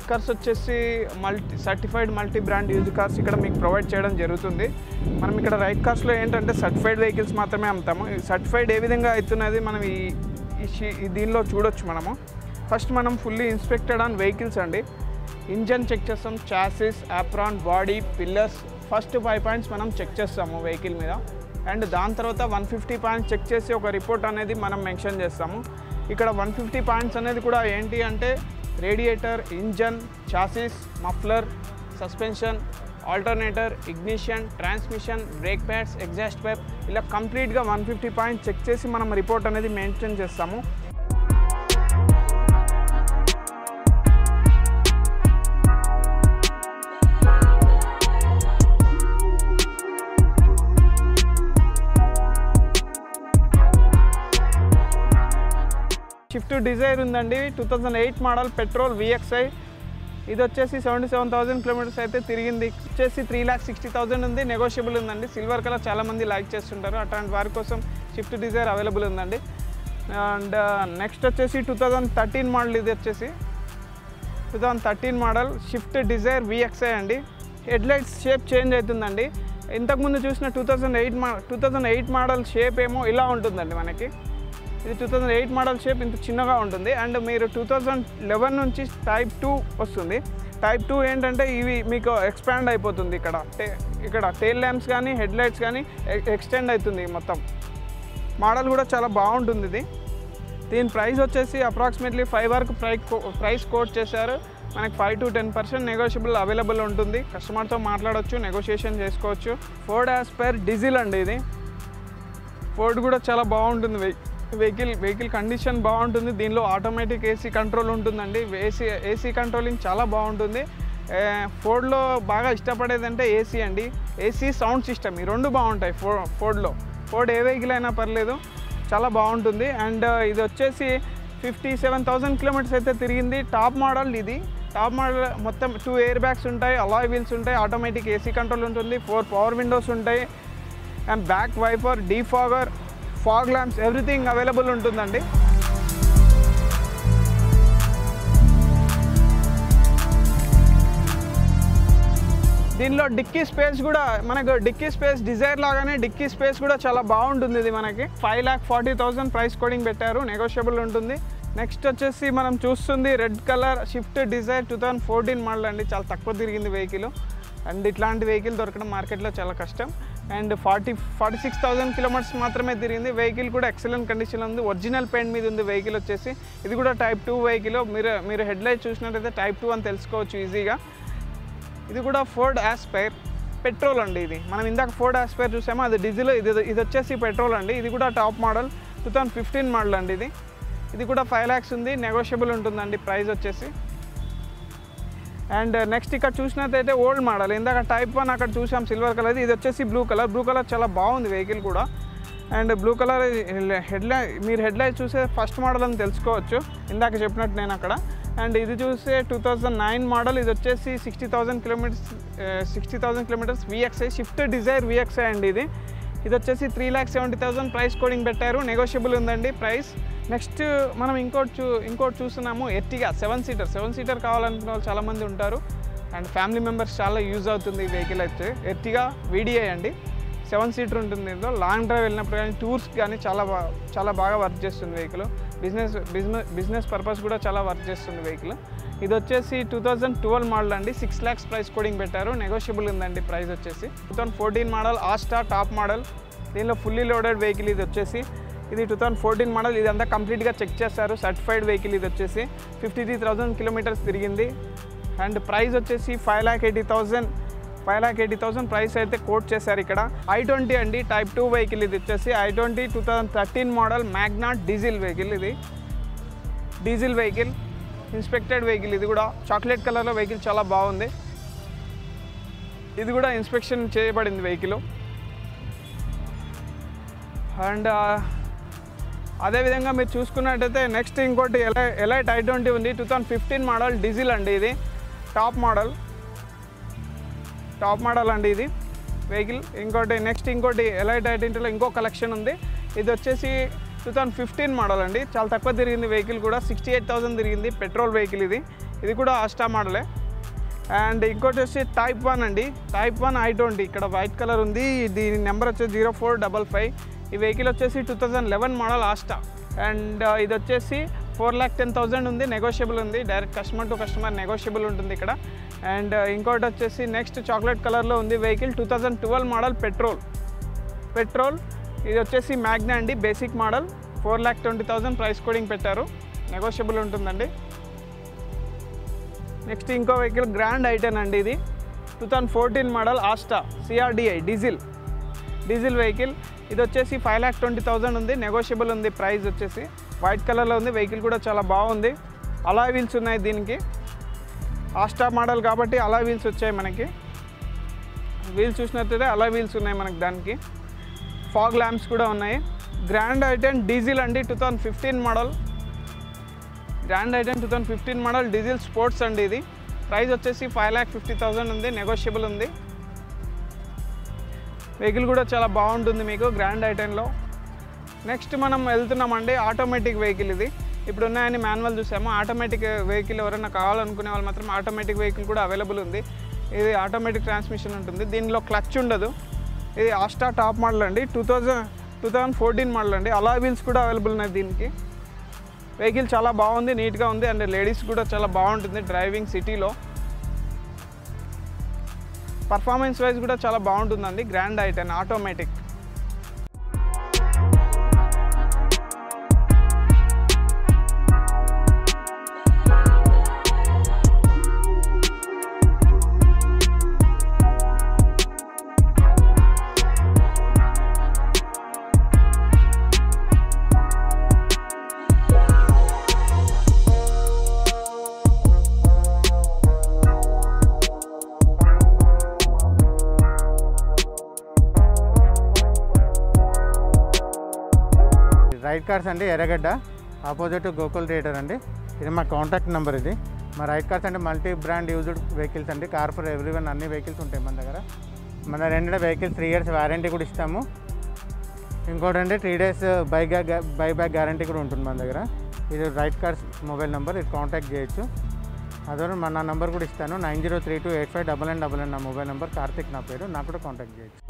Cars వచ్చేసి certified multi brand used cars ఇక్కడ మీకు ప్రొవైడ్ చేయడం జరుగుతుంది. మనం ఇక్కడ రైట్ కార్స్లో ఏంటంటే సర్టిఫైడ్ వెహికల్స్ మాత్రమే అమ్ముతాము. ఈ సర్టిఫైడ్ ఏ విధంగా అవుతున్నది మనం దీనిలో చూడొచ్చు. మనము ఫస్ట్ మనం ఫుల్లీ ఇన్స్పెక్టెడ్ ఆన్ వెహికల్స్ అండి. ఇంజన్ చెక్ చేస్తాం, chassis, apron, body, pillars, first 5 points మనం చెక్ చేస్తాము వెహికల్ మీద. అండ్ దాని తర్వాత 150 పాయింట్స్ చెక్ చేసి ఒక రిపోర్ట్ అనేది మనం మెన్షన్ చేస్తాము. ఇక్కడ 150 పాయింట్స్ అనేది కూడా ఏంటి అంటే radiator, engine, chassis, muffler, suspension, alternator, ignition, transmission, brake pads, exhaust pipe, ఇలా కంప్లీట్గా 150 పాయింట్స్ చెక్ చేసి మనం రిపోర్ట్ అనేది మెన్షన్ చేస్తాము. స్విఫ్ట్ డిజైర్ ఉందండి, 2008 మోడల్ పెట్రోల్ VXI. ఇది వచ్చేసి 77,000 కిలోమీటర్స్ అయితే తిరిగింది. వచ్చేసి 3,60,000 ఉంది, నెగోషియబుల్ ఉందండి. సిల్వర్ కలర్ చాలామంది లైక్ చేస్తుంటారు, అట్లాంటి వారి కోసం స్విఫ్ట్ డిజైర్ అవైలబుల్ ఉందండి. అండ్ నెక్స్ట్ వచ్చేసి 2013 మోడల్. ఇది వచ్చేసి 2013 మోడల్ స్విఫ్ట్ డిజైర్ VXI అండి. హెడ్లైట్స్ షేప్ చేంజ్ అవుతుందండి. ఇంతకుముందు చూసిన 2008 మోడల్ షేప్ ఏమో ఇలా ఉంటుందండి మనకి. ఇది 2008 మోడల్ షేప్ ఇంత చిన్నగా ఉంటుంది. అండ్ మీరు 2011 నుంచి టైప్ 2 వస్తుంది. టైప్ 2 ఏంటంటే ఇవి మీకు ఎక్స్పాండ్ అయిపోతుంది. ఇక్కడ టెయిల్ ల్యాంప్స్ కానీ హెడ్ లైట్స్ కానీ ఎక్స్టెండ్ అవుతుంది. మొత్తం మోడల్ కూడా చాలా బాగుంటుంది. దీని ప్రైస్ వచ్చేసి అప్రాక్సిమేట్లీ 5 వరకు ప్రైస్ కోట్ చేశారు. మనకి 5 to 10% నెగోషియబుల్ అవైలబుల్ ఉంటుంది. కస్టమర్తో మాట్లాడవచ్చు, నెగోషియేషన్ చేసుకోవచ్చు. ఫోర్డ్ ఆస్పైర్ డీజిల్ అండి. ఇది ఫోర్డ్ కూడా చాలా బాగుంటుంది. వెహికల్ కండిషన్ బాగుంటుంది. దీనిలో ఆటోమేటిక్ AC కంట్రోల్ ఉంటుందండి. ఏసీ కంట్రోలింగ్ చాలా బాగుంటుంది. ఫోర్డ్లో బాగా ఇష్టపడేది అంటే AC అండి. AC సౌండ్ సిస్టమ్, ఈ రెండు బాగుంటాయి ఫోర్డ్లో. ఫోర్డ్ ఏ వెహికల్ అయినా పర్లేదు, చాలా బాగుంటుంది. అండ్ ఇది వచ్చేసి 57,000 కిలోమీటర్స్ అయితే తిరిగింది. టాప్ మోడల్ ఇది. టాప్ మోడల్ మొత్తం 2 ఎయిర్ బ్యాగ్స్ ఉంటాయి, అలాయ్ వీల్స్ ఉంటాయి, ఆటోమేటిక్ AC కంట్రోల్ ఉంటుంది, 4 పవర్ విండోస్ ఉంటాయి, and back wiper, defogger, fog lamps, everything available ఉంటుందండి. దీనిలో డిక్కీ స్పేస్ కూడా మనకు డిక్కీ స్పేస్ డిజైర్ లాగానే డిక్కీ స్పేస్ కూడా చాలా బాగుంటుంది. ఇది మనకి 5,40,000 ప్రైస్ కోడింగ్ పెట్టారు, నెగోషియబుల్ ఉంటుంది. నెక్స్ట్ వచ్చేసి మనం చూస్తుంది red colour Swift Dzire 2014 model అండి. చాలా తక్కువ తిరిగింది వెహికల్. అండ్ ఇట్లాంటి వెహికల్ దొరకడం మార్కెట్లో చాలా కష్టం. అండ్ 46,000 కిలోమీటర్స్ మాత్రమే తిరిగింది. వెహికల్ కూడా ఎక్సలెంట్ కండిషన్లో ఉంది. ఒరిజినల్ పెయింట్ మీద ఉంది వెహికల్ వచ్చేసి. ఇది కూడా టైప్ 2 వెహికల్. మీరు హెడ్లైట్ చూసినట్టయితే టైప్ 2 అని తెలుసుకోవచ్చు ఈజీగా. ఇది కూడా ఫోర్డ్ ఆస్పైర్ పెట్రోల్ అండి. ఇది మనం ఇందాక ఫోర్డ్ ఆస్పైర్ చూసామో అది డీజిల్, ఇది వచ్చేసి పెట్రోల్ అండి. ఇది కూడా టాప్ మోడల్ 2015 మోడల్ అండి. ఇది కూడా 5 lakhs ఉంది, నెగోషియబుల్ ఉంటుందండి ప్రైస్ వచ్చేసి. అండ్ నెక్స్ట్ ఇక్కడ చూసినట్టయితే ఓల్డ్ మోడల్. ఇందాక టైప్ 1 అక్కడ చూసాం సిల్వర్ కలర్. ఇది వచ్చేసి బ్లూ కలర్ చాలా బాగుంది వెహికల్ కూడా. అండ్ బ్లూ కలర్ మీరు హెడ్లైట్ చూసే ఫస్ట్ మోడల్ అని తెలుసుకోవచ్చు, ఇందాక చెప్పినట్టు నేను అక్కడ. అండ్ ఇది చూస్తే 2009 మోడల్. ఇది వచ్చేసి 60,000 kilometres VXI Swift Dzire VXI అండి. ఇది వచ్చేసి 3,70,000 ప్రైస్ కోడింగ్ పెట్టారు, నెగోషియబుల్ ఉందండి ప్రైస్. నెక్స్ట్ మనం ఇంకోటి చూస్తున్నాము ఎర్టిగా 7 సీటర్ కావాలనుకున్న వాళ్ళు చాలామంది ఉంటారు. అండ్ ఫ్యామిలీ మెంబర్స్ చాలా యూజ్ అవుతుంది ఈ వెహికల్ అయితే. ఎర్టిగా VDI అండి, 7 సీటర్ ఉంటుంది. ఇందులో లాంగ్ డ్రైవ్ వెళ్ళినప్పుడు కానీ టూర్స్ కానీ చాలా బాగా వర్క్ చేస్తుంది వెహికల్. బిజినెస్ పర్పస్ కూడా చాలా వర్క్ చేస్తుంది వెహికల్. ఇది వచ్చేసి 2012 మోడల్ అండి. 6 lakhs ప్రైస్ కోడింగ్ పెట్టారు, నెగోషియబుల్ ఉందండి ప్రైస్ వచ్చేసి. 2014 మోడల్ ఆస్టా టాప్ మోడల్. దీనిలో ఫుల్లీ లోడెడ్ వెహికల్ ఇది వచ్చేసి. ఇది 2014 మోడల్. ఇదంతా కంప్లీట్గా చెక్ చేస్తారు, సర్టిఫైడ్ వెహికల్. ఇది వచ్చేసి 53,000 కిలోమీటర్స్ తిరిగింది. అండ్ ప్రైస్ వచ్చేసి 5,80,000 ప్రైస్ అయితే కోట్ చేశారు ఇక్కడ. i20 అండి, టైప్ 2 వెహికల్. ఇది వచ్చేసి i20 2013 model Magna diesel vehicle. ఇది డీజిల్ వెహికల్, ఇన్స్పెక్టెడ్ వెహికల్. ఇది కూడా చాక్లెట్ కలర్లో వెహికల్ చాలా బాగుంది. ఇది కూడా ఇన్స్పెక్షన్ చేయబడింది వెహికల్. అండ్ అదేవిధంగా మీరు చూసుకున్నట్టయితే నెక్స్ట్ ఇంకోటి ఎలైట్ i20 ఉంది. 2015 మోడల్ డీజిల్ అండి. ఇది టాప్ మోడల్ అండి ఇది వెహికల్. ఇంకోటి ఎలైట్ i20లో ఇంకో కలెక్షన్ ఉంది. ఇది వచ్చేసి 2015 మోడల్ అండి. చాలా తక్కువ తిరిగింది వెహికల్ కూడా, 68,000 తిరిగింది. పెట్రోల్ వెహికల్ ఇది. ఇది కూడా ఆస్టా మోడలే. అండ్ ఇంకోటి వచ్చి టైప్ 1 అండి, టైప్ 1 i20. ఇక్కడ వైట్ కలర్ ఉంది, దీని నెంబర్ వచ్చేసి 0455. ఈ వెహికల్ వచ్చేసి 2011 మోడల్ ఆస్టా. అండ్ ఇది వచ్చేసి 4,10,000 ఉంది, నెగోషియబుల్ ఉంది, direct customer to customer negotiable ఉంటుంది ఇక్కడ. అండ్ ఇంకోటి వచ్చేసి నెక్స్ట్ చాక్లెట్ కలర్లో ఉంది వెహికల్, 2012 మోడల్ పెట్రోల్. ఇది వచ్చేసి మ్యాగ్నా అండి, బేసిక్ మోడల్, 4,20,000 ప్రైస్ కోడింగ్ పెట్టారు, నెగోషియబుల్ ఉంటుందండి. నెక్స్ట్ ఇంకో వెహికల్ గ్రాండ్ i10 అండి, ఇది 2014 model Asta CRDI diesel vehicle. ఇది వచ్చేసి 5,20,000 ఉంది, నెగోషియబుల్ ఉంది, ప్రైస్ వచ్చేసి వైట్ కలర్లో ఉంది. వెహికల్ కూడా చాలా బాగుంది, అలాయ్ వీల్స్ ఉన్నాయి దీనికి, ఆస్టా మోడల్ కాబట్టి అలాయ్ వీల్స్ వచ్చాయి మనకి. వీల్స్ చూసినట్లయితే అలాయ్ వీల్స్ ఉన్నాయి మనకి, దానికి ఫాగ్ ల్యాంప్స్ కూడా ఉన్నాయి. గ్రాండ్ i10 డీజిల్ అండి, 2015 model. Grand i10 2015 model diesel sports అండి. ఇది ప్రైస్ వచ్చేసి 5,50,000 ఉంది, నెగోషియబుల్ ఉంది. వెహికల్ కూడా చాలా బాగుంటుంది మీకు గ్రాండ్ i10లో. నెక్స్ట్ మనం వెళ్తున్నామండి ఆటోమేటిక్ వెహికల్. ఇది ఇప్పుడు ఉన్నాయని మాన్యువల్ చూసాము. ఆటోమేటిక్ వెహికల్ ఎవరైనా కావాలనుకునే వాళ్ళు మాత్రం ఆటోమేటిక్ వెహికల్ కూడా అవైలబుల్ ఉంది. ఇది ఆటోమేటిక్ ట్రాన్స్మిషన్ ఉంటుంది, దీనిలో క్లచ్ ఉండదు. ఇది ఆస్టా టాప్ మోడల్ అండి, 2014 మోడల్ అండి. అలాయ్ వీల్స్ కూడా అవైలబుల్ ఉన్నాయి దీనికి. వెహికల్ చాలా బాగుంది, నీట్గా ఉంది, అండ్ లేడీస్ కూడా చాలా బాగుంటుంది డ్రైవింగ్ సిటీలో. పర్ఫార్మెన్స్ వైజ్ కూడా చాలా బాగుంటుందండి grand i10 automatic. Right cars అండి, ఎర్రగడ్డ ఆపోజిట్ గోకుల్ థియేటర్ అండి. ఇది మా కాంటాక్ట్ నెంబర్. ఇది మా రైట్ కార్స్ అంటే మల్టీ బ్రాండ్ యూజ్డ్ వెహికల్స్ అండి. కార్ ఫర్ ఎవ్రీవన్ అన్ని వెహికల్స్ ఉంటాయి మన దగ్గర. మన రెండో వెహికల్స్ 3 years వారంటీ కూడా ఇస్తాము. ఇంకోటి అంటే 3 days బైబ్యాక్ గ్యారంటీ కూడా ఉంటుంది మన దగ్గర. ఇది రైట్ కార్స్ మొబైల్ నెంబర్, ఇది కాంటాక్ట్ చేయొచ్చు. అదే నా నెంబర్ కూడా ఇస్తాను, 9032859999 నా మొబైల్ నెంబర్. కార్తిక్ నా పేరు, నాకు కూడా కాంటాక్ట్ చేయొచ్చు.